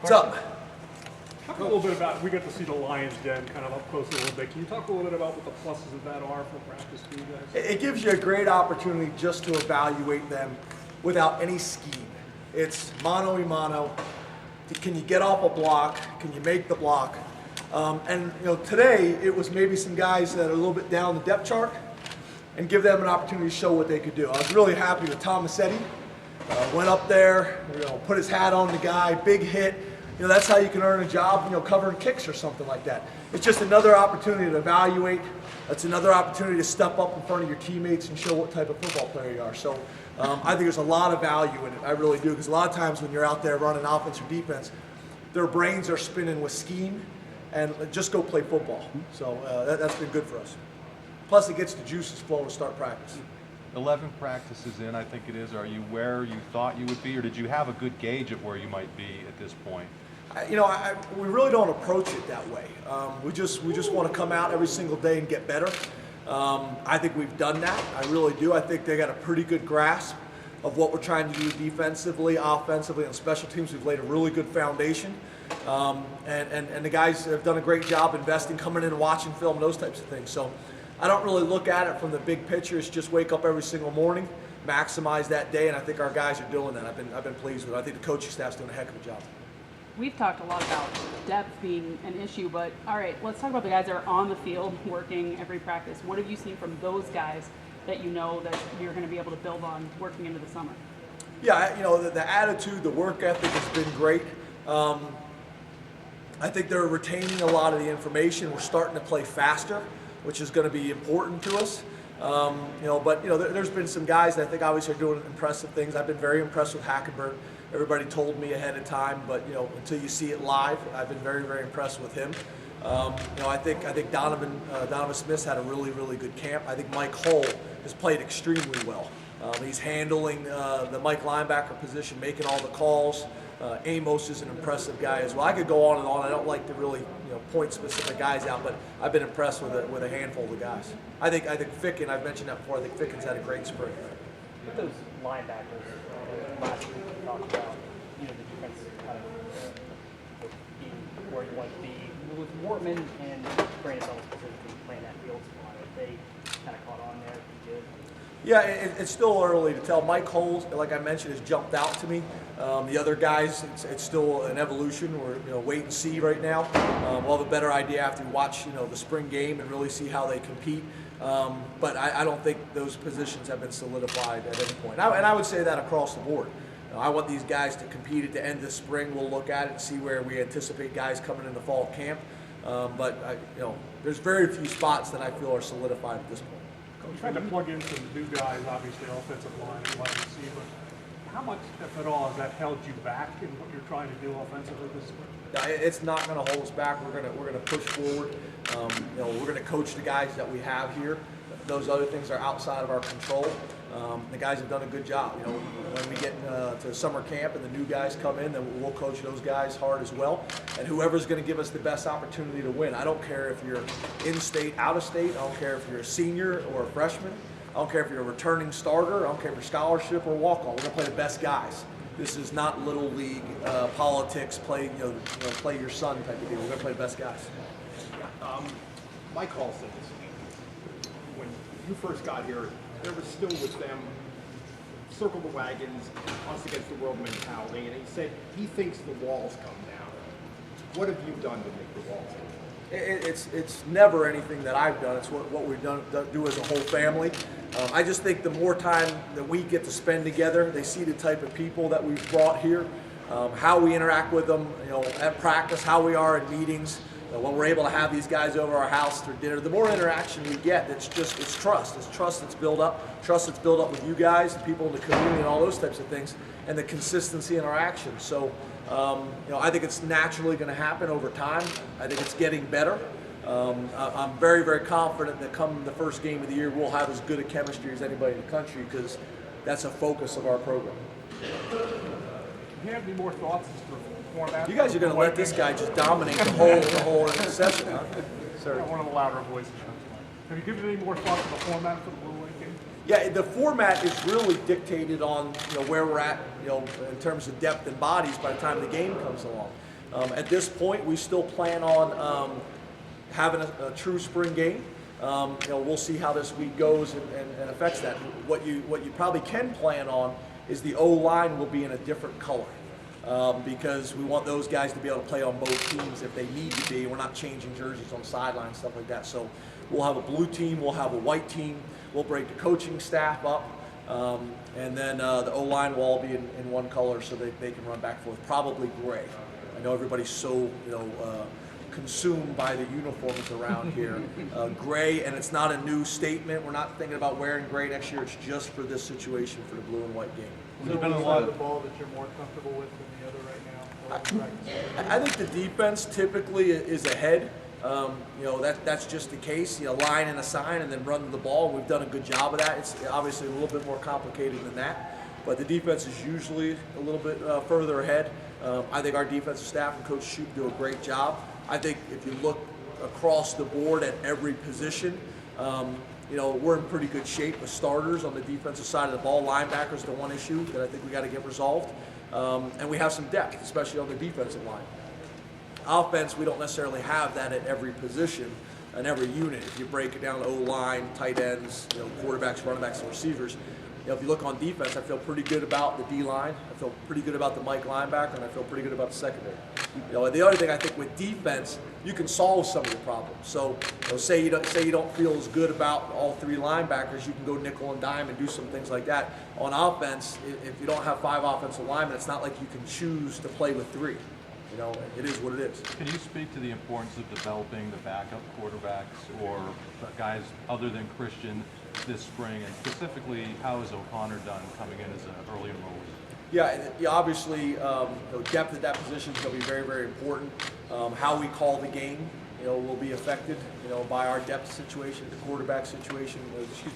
What's up? Talk a little bit about, we got to see the Lions Den kind of up close a little bit. Can you talk a little bit about what the pluses of that are for practice for you guys? It gives you a great opportunity just to evaluate them without any scheme. It's mano a mano. Can you get off a block? Can you make the block? And today it was maybe some guys that are a little bit down the depth chart and give them an opportunity to show what they could do. I was really happy with Tomasetti. Went up there, put his hat on the guy, big hit. That's how you can earn a job, covering kicks or something like that. It's just another opportunity to evaluate. It's another opportunity to step up in front of your teammates and show what type of football player you are. So I think there's a lot of value in it. I really do, because a lot of times when you're out there running offense or defense, their brains are spinning with scheme and just go play football. So that's been good for us. Plus it gets the juices flowing to start practice. 11 practices in, I think it is. Are you where you thought you would be, or did you have a good gauge of where you might be at this point? We really don't approach it that way. We just want to come out every single day and get better. I think we've done that. I really do. I think they got a pretty good grasp of what we're trying to do defensively, offensively, and special teams. We've laid a really good foundation. And the guys have done a great job investing, coming in and watching film, those types of things. So I don't really look at it from the big picture. It's just wake up every single morning, maximize that day, and I think our guys are doing that. I've been pleased with it. I think the coaching staff's doing a heck of a job. We've talked a lot about depth being an issue, but all right, let's talk about the guys that are on the field working every practice. What have you seen from those guys that you know that you're going to be able to build on working into the summer? Yeah, the attitude, the work ethic has been great. I think they're retaining a lot of the information. We're starting to play faster, which is going to be important to us. There's been some guys that I think obviously are doing impressive things. I've been very impressed with Hackenberg. Everybody told me ahead of time, but until you see it live, I've been very, very impressed with him. I think Donovan Smith's had a really, really good camp. I think Mike Hull has played extremely well. He's handling the Mike linebacker position, making all the calls. Amos is an impressive guy as well. I could go on and on. I don't like to really point specific guys out, but I've been impressed with a handful of the guys. I think Ficken, I've mentioned that before, I think Ficken's had a great spring. With those linebackers, last week we talked about the defense kind of being where you want to be. With Wortman and Brandon Bell specifically playing that field spot, if they kind of caught on there, if you did. Yeah, it's still early to tell. Mike Holes, like I mentioned, has jumped out to me. The other guys, it's still an evolution. We're wait and see right now. We'll have a better idea after we watch the spring game and really see how they compete. But I don't think those positions have been solidified at any point. And I would say that across the board. I want these guys to compete at the end of the spring. We'll look at it and see where we anticipate guys coming in the fall camp. There's very few spots that I feel are solidified at this point. You tried to plug in some new guys, obviously offensive line and wide receiver. How much, if at all, has that held you back in what you're trying to do offensively this spring? It's not going to hold us back. We're going to push forward. We're going to coach the guys that we have here. Those other things are outside of our control. The guys have done a good job. When we get to summer camp and the new guys come in, then we'll coach those guys hard as well. And whoever's going to give us the best opportunity to win. I don't care if you're in-state, out-of-state. I don't care if you're a senior or a freshman. I don't care if you're a returning starter. I don't care if you're scholarship or walk-on. We're going to play the best guys. This is not little league politics. Play play your son type of deal. We're going to play the best guys. Mike Hall said this. When you first got here, there was still with them circle the wagons, us against the world mentality, and he said he thinks the walls come down. What have you done to make the walls come down? It's never anything that I've done. It's what we've do as a whole family. I just think the more time that we get to spend together, they see the type of people that we've brought here, how we interact with them, at practice, how we are in meetings. When we're able to have these guys over our house for dinner, the more interaction we get, it's trust. It's trust that's built up. Trust that's built up with you guys, the people in the community, and all those types of things, and the consistency in our actions. So, I think it's naturally going to happen over time. I think it's getting better. I'm very, very confident that come the first game of the year, we'll have as good a chemistry as anybody in the country, because that's a focus of our program. Do you have any more thoughts as to format? You guys are going to let this guy just dominate the whole session, huh? Sorry. One of the louder voices. Have you given any more thought to the format for the Blue Wave game? Yeah, the format is really dictated on where we're at in terms of depth and bodies by the time the game comes along. At this point, we still plan on having a true spring game. We'll see how this week goes and affects that. What you probably can plan on is the O-line will be in a different color. Because we want those guys to be able to play on both teams if they need to be. We're not changing jerseys on the sideline, stuff like that. So we'll have a blue team, we'll have a white team, we'll break the coaching staff up, and then the O-line will all be in one color so they can run back and forth, probably gray. I know everybody's so consumed by the uniforms around here. Gray, and it's not a new statement. We're not thinking about wearing gray next year. It's just for this situation for the blue and white game. Is there one side of the ball that you're more comfortable with than the other right now? I think the defense typically is ahead. That's just the case. Line and assign and then run the ball. We've done a good job of that. It's obviously a little bit more complicated than that, but the defense is usually a little bit further ahead. I think our defensive staff and Coach Shoup do a great job. I think if you look across the board at every position, we're in pretty good shape with starters on the defensive side of the ball. Linebackers, the one issue that I think we got to get resolved. And we have some depth, especially on the defensive line. Offense, we don't necessarily have that at every position and every unit. If you break it down to O-line, tight ends, quarterbacks, running backs, and receivers. If you look on defense, I feel pretty good about the D-line. I feel pretty good about the Mike linebacker, and I feel pretty good about the secondary. The other thing I think with defense, you can solve some of your problems. So, say you don't feel as good about all three linebackers, you can go nickel and dime and do some things like that. On offense, if you don't have 5 offensive linemen, it's not like you can choose to play with 3. It is what it is. Can you speak to the importance of developing the backup quarterbacks or guys other than Christian this spring, and specifically how is O'Connor done coming in as an early enrollee? Yeah, obviously, depth at that position is going to be very, very important. How we call the game, will be affected, by our depth situation, the quarterback situation,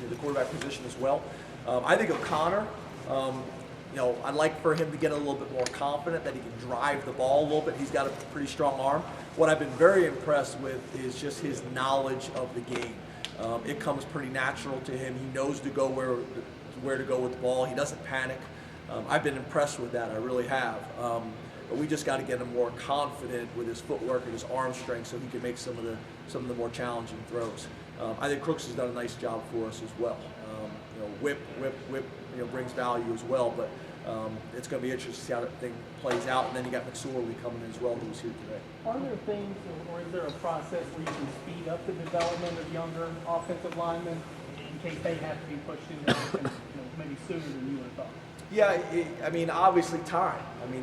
the quarterback position as well. I think O'Connor, I'd like for him to get a little bit more confident that he can drive the ball a little bit. He's got a pretty strong arm. What I've been very impressed with is just his knowledge of the game. It comes pretty natural to him. He knows to go where to go with the ball. He doesn't panic. I've been impressed with that. I really have. But we just got to get him more confident with his footwork and his arm strength so he can make some of the more challenging throws. I think Crooks has done a nice job for us as well. Whip, brings value as well. But it's going to be interesting to see how that thing plays out. And then you got McSorley coming in as well, who was here today. Are there things, or is there a process where you can speed up the development of younger offensive linemen in case they have to be pushed into maybe sooner than you would have thought? Yeah, obviously time.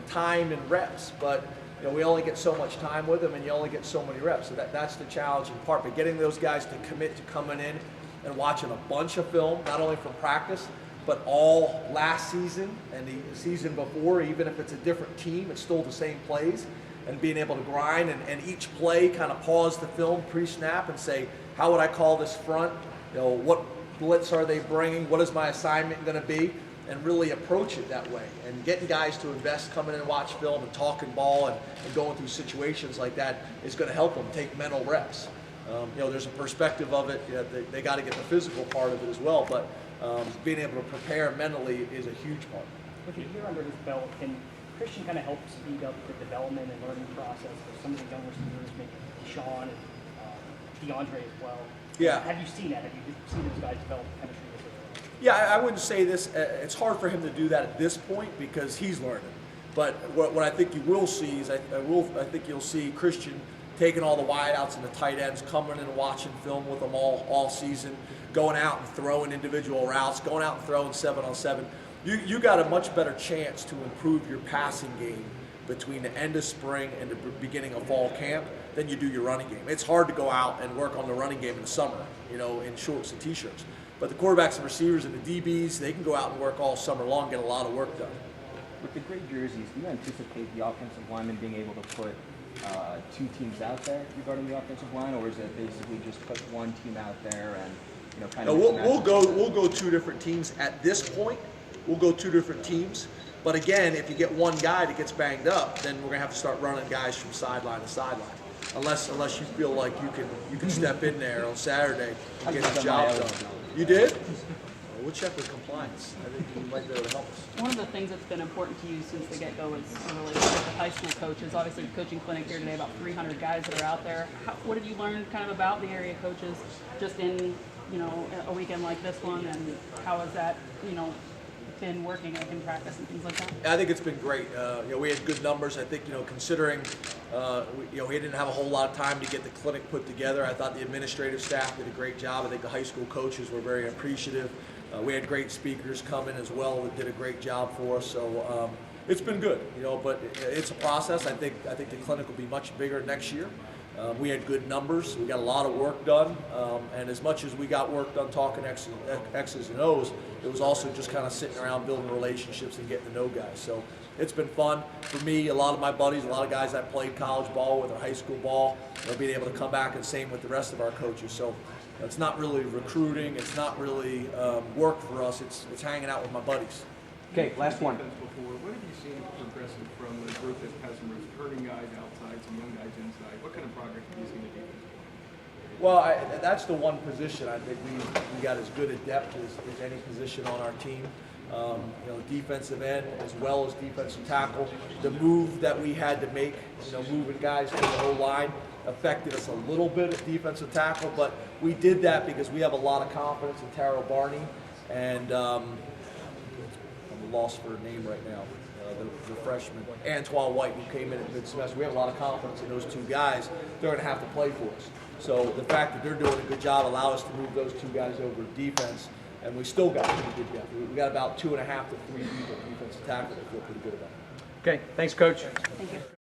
Time and reps, but we only get so much time with them, and you only get so many reps. So that's the challenging part. But getting those guys to commit to coming in and watching a bunch of film, not only from practice, but all last season and the season before, even if it's a different team, it's still the same plays, and being able to grind and each play kind of pause the film pre-snap and say, how would I call this front? What blitz are they bringing? What is my assignment going to be? And really approach it that way. And getting guys to invest, coming in and watch film and talking ball and going through situations like that is going to help them take mental reps. There's a perspective of it. They got to get the physical part of it as well, but being able to prepare mentally is a huge part. With a year under his belt, can Christian kind of help speed up the development and learning process for some of the young receivers, maybe Sean and DeAndre as well? Yeah. Have you seen that? Have you seen those guys develop chemistry this early? Yeah, I wouldn't say this. It's hard for him to do that at this point because he's learning. But what I think you will see is I think you'll see Christian taking all the wideouts and the tight ends, coming in and watching film with them all season, going out and throwing individual routes, going out and throwing 7-on-7. You got a much better chance to improve your passing game between the end of spring and the beginning of fall camp than you do your running game. It's hard to go out and work on the running game in the summer, in shorts and t-shirts. But the quarterbacks and receivers and the DBs, they can go out and work all summer long, get a lot of work done. With the gray jerseys, do you anticipate the offensive linemen being able to put 2 teams out there regarding the offensive line, or is it basically just put one team out there and kind of? We'll go 2 different teams at this point. We'll go 2 different teams. But again, if you get one guy that gets banged up, then we're gonna have to start running guys from sideline to sideline. Unless you feel like you can step in there on Saturday and get the job done. You did? we'll check with compliance. I think you might be able to help us. One of the things that's been important to you since the get-go is in relationship with high school coaches. Obviously, the coaching clinic here today, about 300 guys that are out there. What have you learned kind of about the area coaches just in, a weekend like this one, and how has that, been working like in practice and things like that? I think it's been great. We had good numbers. I think, considering, we didn't have a whole lot of time to get the clinic put together. I thought the administrative staff did a great job. I think the high school coaches were very appreciative. We had great speakers come in as well that did a great job for us. So it's been good, but it's a process. I think the clinic will be much bigger next year. We had good numbers. We got a lot of work done, and as much as we got work done talking X's and O's, it was also just kind of sitting around building relationships and getting to know guys. So it's been fun for me. A lot of my buddies, a lot of guys I played college ball with or high school ball, being able to come back and same with the rest of our coaches. So it's not really recruiting. It's not really work for us. It's hanging out with my buddies. Okay, last one. Before, what have you seen progressive from a group that has some returning guys outside, some young guys inside? What kind of progress have you seen in defense? Well, that's the one position I think we got as good a depth as any position on our team. Defensive end as well as defensive tackle. The move that we had to make, moving guys to the whole line, affected us a little bit at defensive tackle, but we did that because we have a lot of confidence in Taro Barney and I'm lost for a name right now. The freshman, Antoine White, who came in at mid-semester. We have a lot of confidence in those two guys. They're going to have to play for us. So the fact that they're doing a good job allowed us to move those two guys over to defense, and we still got pretty good depth. We got about 2.5 to 3 people defensive tackle that we feel pretty good about. Okay, thanks, Coach. Thank you.